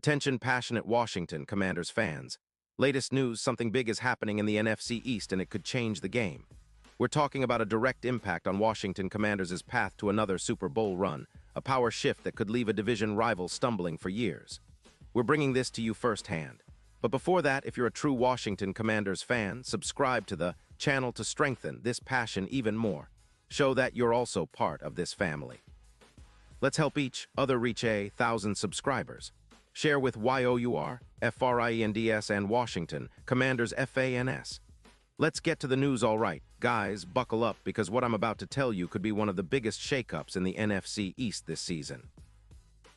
Attention passionate Washington Commanders fans. Latest news, something big is happening in the NFC East and it could change the game. We're talking about a direct impact on Washington Commanders' path to another Super Bowl run, a power shift that could leave a division rival stumbling for years. We're bringing this to you firsthand. But before that, if you're a true Washington Commanders fan, subscribe to the channel to strengthen this passion even more. Show that you're also part of this family. Let's help each other reach 1,000 subscribers. Share with YOUR, FRIENDS, and Washington Commanders FANS. Let's get to the news all right. Guys, buckle up because what I'm about to tell you could be one of the biggest shakeups in the NFC East this season.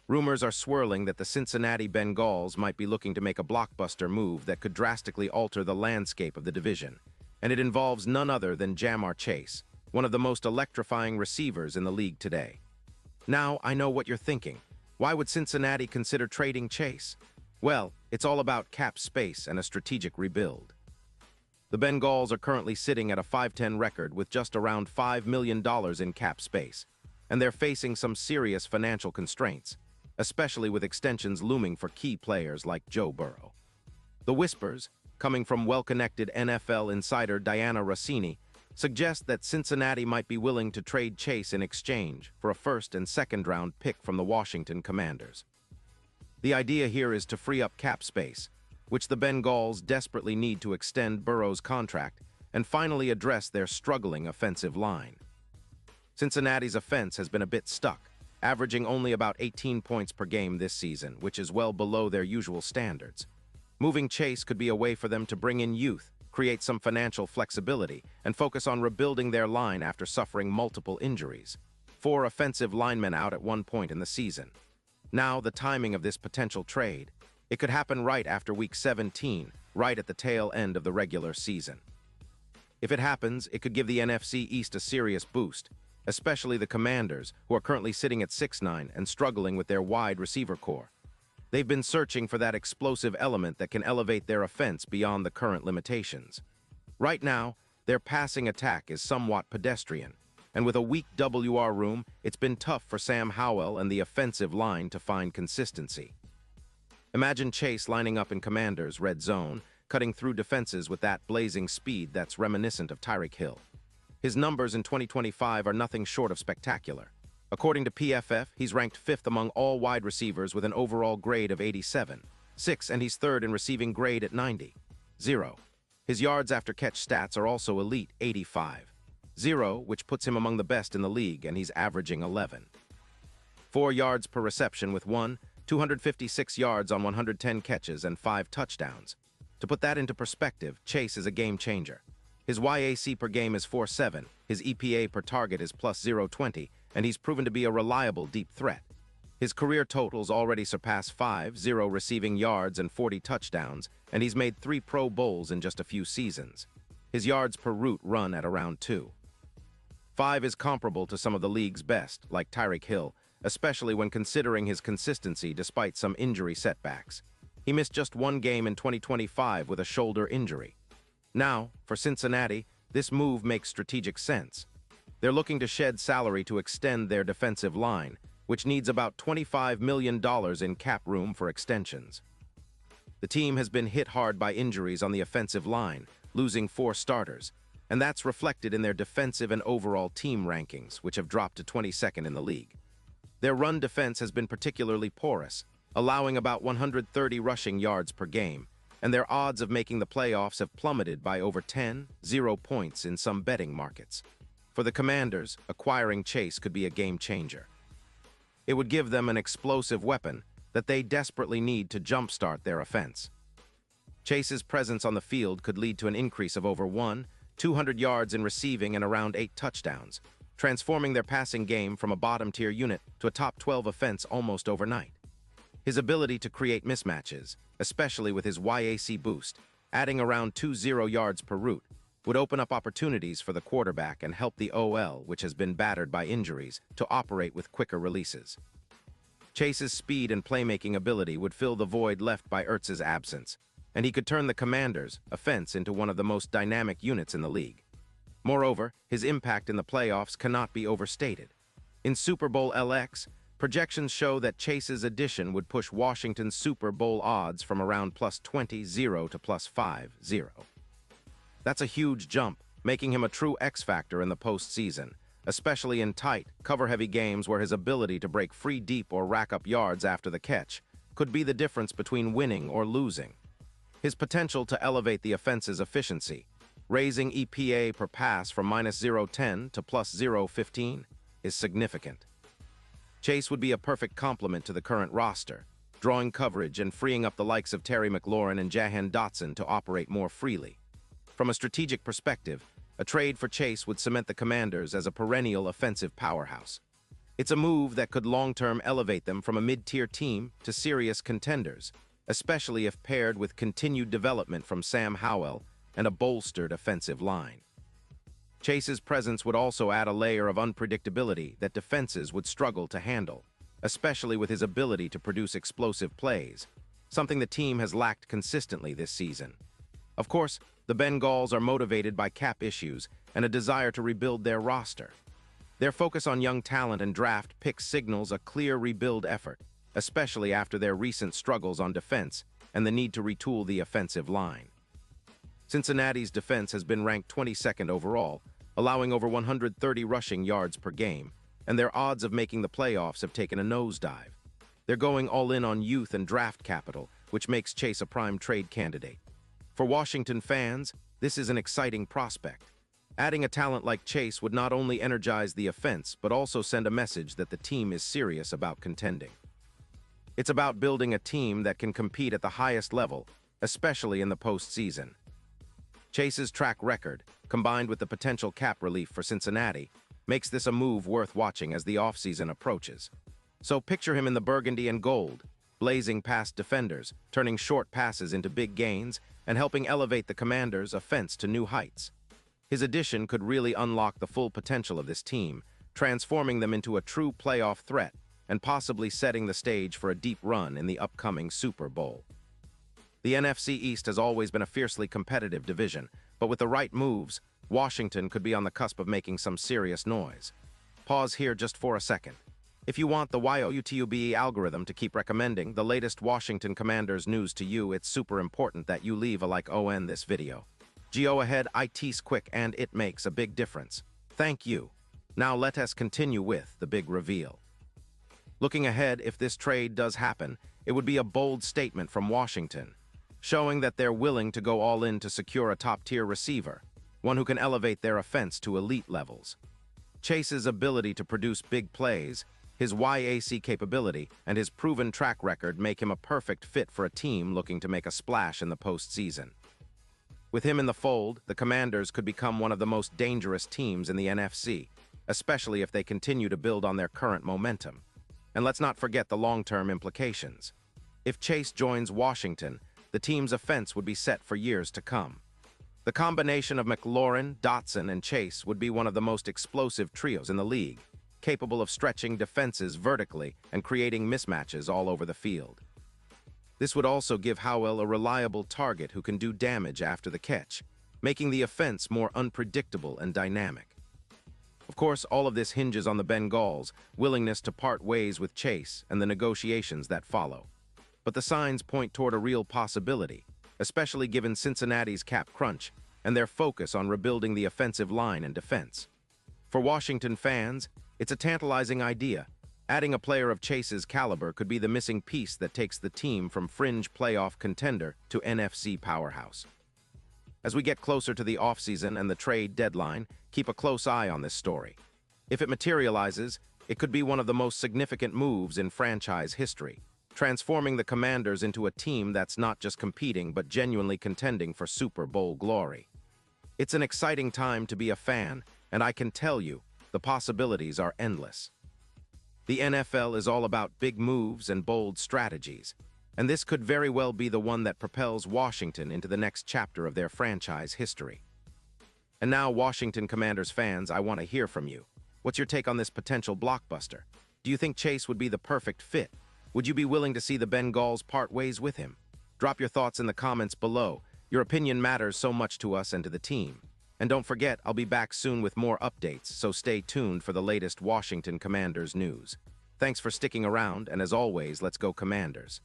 Rumors are swirling that the Cincinnati Bengals might be looking to make a blockbuster move that could drastically alter the landscape of the division, and it involves none other than Ja'Marr Chase, one of the most electrifying receivers in the league today. Now, I know what you're thinking. Why would Cincinnati consider trading Chase? Well, it's all about cap space and a strategic rebuild. The Bengals are currently sitting at a 5-10 record with just around $5 million in cap space, and they're facing some serious financial constraints, especially with extensions looming for key players like Joe Burrow. The whispers, coming from well-connected NFL insider Diana Rossini, suggest that Cincinnati might be willing to trade Chase in exchange for a first- and second-round pick from the Washington Commanders. The idea here is to free up cap space, which the Bengals desperately need to extend Burrow's contract and finally address their struggling offensive line. Cincinnati's offense has been a bit stuck, averaging only about 18 points per game this season, which is well below their usual standards. Moving Chase could be a way for them to bring in youth, create some financial flexibility, and focus on rebuilding their line after suffering multiple injuries. 4 offensive linemen out at one point in the season. Now, the timing of this potential trade. It could happen right after Week 17, right at the tail end of the regular season. If it happens, it could give the NFC East a serious boost, especially the Commanders, who are currently sitting at 6-9 and struggling with their wide receiver core. They've been searching for that explosive element that can elevate their offense beyond the current limitations. Right now, their passing attack is somewhat pedestrian, and with a weak WR room, it's been tough for Sam Howell and the offensive line to find consistency. Imagine Chase lining up in Commanders' red zone, cutting through defenses with that blazing speed that's reminiscent of Tyreek Hill. His numbers in 2025 are nothing short of spectacular. According to PFF, he's ranked 5th among all wide receivers with an overall grade of 87, 6, and he's 3rd in receiving grade at 90, 0. His yards after catch stats are also elite, 85, 0, which puts him among the best in the league, and he's averaging 11. 4 yards per reception with 256 yards on 110 catches and 5 touchdowns. To put that into perspective, Chase is a game changer. His YAC per game is 4.7, his EPA per target is plus 0.20, and he's proven to be a reliable deep threat. His career totals already surpass 0 receiving yards and 40 touchdowns, and he's made 3 Pro Bowls in just a few seasons. His yards per route run at around 2. 5 is comparable to some of the league's best, like Tyreek Hill, especially when considering his consistency despite some injury setbacks. He missed just 1 game in 2025 with a shoulder injury. Now, for Cincinnati, this move makes strategic sense. They're looking to shed salary to extend their defensive line, which needs about $25 million in cap room for extensions. The team has been hit hard by injuries on the offensive line, losing 4 starters, and that's reflected in their defensive and overall team rankings, which have dropped to 22nd in the league. Their run defense has been particularly porous, allowing about 130 rushing yards per game, and their odds of making the playoffs have plummeted by over 0 points in some betting markets. For the Commanders, acquiring Chase could be a game changer. It would give them an explosive weapon that they desperately need to jumpstart their offense. Chase's presence on the field could lead to an increase of over 200 yards in receiving and around 8 touchdowns, transforming their passing game from a bottom-tier unit to a top 12 offense almost overnight. His ability to create mismatches, especially with his YAC boost, adding around 20 yards per route, would open up opportunities for the quarterback and help the OL, which has been battered by injuries, to operate with quicker releases. Chase's speed and playmaking ability would fill the void left by Ertz's absence, and he could turn the Commanders' offense into one of the most dynamic units in the league. Moreover, his impact in the playoffs cannot be overstated. In Super Bowl LX, Projections show that Chase's addition would push Washington's Super Bowl odds from around +20-0 to +5-0. That's a huge jump, making him a true X-factor in the postseason, especially in tight, cover-heavy games where his ability to break free deep or rack up yards after the catch could be the difference between winning or losing. His potential to elevate the offense's efficiency, raising EPA per pass from -0.10 to +0.15, is significant. Chase would be a perfect complement to the current roster, drawing coverage and freeing up the likes of Terry McLaurin and Jahan Dotson to operate more freely. From a strategic perspective, a trade for Chase would cement the Commanders as a perennial offensive powerhouse. It's a move that could long-term elevate them from a mid-tier team to serious contenders, especially if paired with continued development from Sam Howell and a bolstered offensive line. Chase's presence would also add a layer of unpredictability that defenses would struggle to handle, especially with his ability to produce explosive plays, something the team has lacked consistently this season. Of course, the Bengals are motivated by cap issues and a desire to rebuild their roster. Their focus on young talent and draft picks signals a clear rebuild effort, especially after their recent struggles on defense and the need to retool the offensive line. Cincinnati's defense has been ranked 22nd overall, allowing over 130 rushing yards per game, and their odds of making the playoffs have taken a nosedive. They're going all in on youth and draft capital, which makes Chase a prime trade candidate. For Washington fans, this is an exciting prospect. Adding a talent like Chase would not only energize the offense, but also send a message that the team is serious about contending. It's about building a team that can compete at the highest level, especially in the postseason. Chase's track record, combined with the potential cap relief for Cincinnati, makes this a move worth watching as the offseason approaches. So picture him in the burgundy and gold, blazing past defenders, turning short passes into big gains, and helping elevate the Commanders' offense to new heights. His addition could really unlock the full potential of this team, transforming them into a true playoff threat and possibly setting the stage for a deep run in the upcoming Super Bowl. The NFC East has always been a fiercely competitive division, but with the right moves, Washington could be on the cusp of making some serious noise. Pause here just for a second. If you want the YouTube algorithm to keep recommending the latest Washington Commanders news to you, it's super important that you leave a like on this video. Go ahead, it's quick and it makes a big difference. Thank you. Now let us continue with the big reveal. Looking ahead, if this trade does happen, it would be a bold statement from Washington, showing that they're willing to go all in to secure a top-tier receiver, one who can elevate their offense to elite levels. Chase's ability to produce big plays, his YAC capability, and his proven track record make him a perfect fit for a team looking to make a splash in the postseason. With him in the fold, the Commanders could become one of the most dangerous teams in the NFC, especially if they continue to build on their current momentum. And let's not forget the long-term implications. If Chase joins Washington, the team's offense would be set for years to come. The combination of McLaurin, Dotson, and Chase would be one of the most explosive trios in the league, capable of stretching defenses vertically and creating mismatches all over the field. This would also give Howell a reliable target who can do damage after the catch, making the offense more unpredictable and dynamic. Of course, all of this hinges on the Bengals' willingness to part ways with Chase and the negotiations that follow. But the signs point toward a real possibility, especially given Cincinnati's cap crunch and their focus on rebuilding the offensive line and defense. For Washington fans, it's a tantalizing idea. Adding a player of Chase's caliber could be the missing piece that takes the team from fringe playoff contender to NFC powerhouse. As we get closer to the offseason and the trade deadline, keep a close eye on this story. If it materializes, it could be one of the most significant moves in franchise history, transforming the Commanders into a team that's not just competing but genuinely contending for Super Bowl glory. It's an exciting time to be a fan, and I can tell you, the possibilities are endless. The NFL is all about big moves and bold strategies, and this could very well be the one that propels Washington into the next chapter of their franchise history. And now, Washington Commanders fans, I want to hear from you. What's your take on this potential blockbuster? Do you think Chase would be the perfect fit? Would you be willing to see the Bengals part ways with him? Drop your thoughts in the comments below. Your opinion matters so much to us and to the team. And don't forget, I'll be back soon with more updates, so stay tuned for the latest Washington Commanders news. Thanks for sticking around, and as always, let's go Commanders.